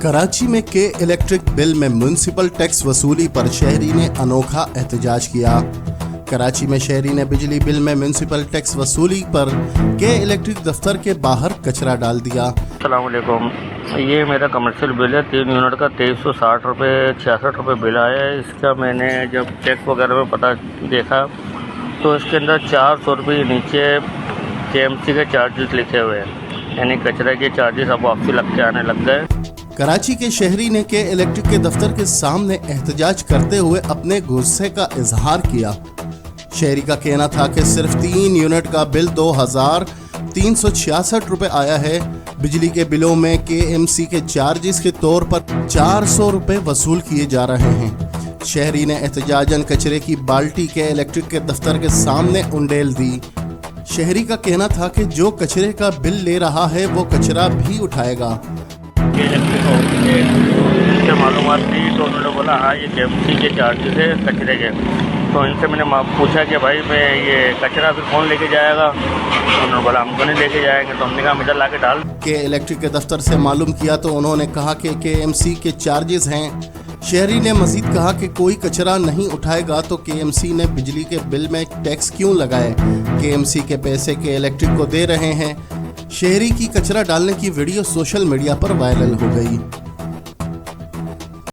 कराची में के electric bill में म्युनिसिपल टैक्स वसूली पर शहरी ने अनोखा एहतजाज किया। कराची में शहरी ने बिजली बिल में म्युनिसिपल टैक्स वसूली पर के इलेक्ट्रिक दफ्तर के बाहर कचरा डाल दिया। अस्सलाम वालेकुम, ये मेरा कमर्शियल बिल है 3 यूनिट का 2360 रुपये 66 रुपये बिल आया है। इसका मैंने जब टैक्स वगैरह में पता देखा तो इसके अंदर 400 रुपये नीचे KMC के चार्जेस लिखे हुए हैं, यानी कचरे के चार्जेस अब वापसी लग के आने लग गए। कराची के शहरी ने के इलेक्ट्रिक के दफ्तर के सामने एहतजाज करते हुए अपने गुस्से का इजहार किया। शहरी का कहना था कि सिर्फ 3 यूनिट का बिल 2366 रुपये आया है। बिजली के बिलों में KMC के चार्जेस के तौर पर 400 रुपये वसूल किए जा रहे हैं। शहरी ने एहतजाजन कचरे की बाल्टी के इलेक्ट्रिक के दफ्तर के सामने उंडेल दी। शहरी का कहना था कि जो कचरे का बिल ले रहा है वो कचरा भी उठाएगा। इससे मालूमात दी तो उन्होंने बोला हाँ ये KMC के चार्जेस है कचरे के। तो इनसे मैंने पूछा कि भाई मैं ये कचरा फिर कौन लेके जाएगा, तो उन्होंने बोला हम तो नहीं लेके जाएंगे। तो हमने कहा इधर ला के डाल। के इलेक्ट्रिक के दफ्तर से मालूम किया तो उन्होंने कहा कि KMC के चार्जेस हैं। शहरी ने मजीद कहा कि कोई कचरा नहीं उठाएगा तो KMC ने बिजली के बिल में टैक्स क्यों लगाए। KMC के पैसे के इलेक्ट्रिक को दे रहे हैं। शहरी की कचरा डालने की वीडियो सोशल मीडिया पर वायरल हो गई।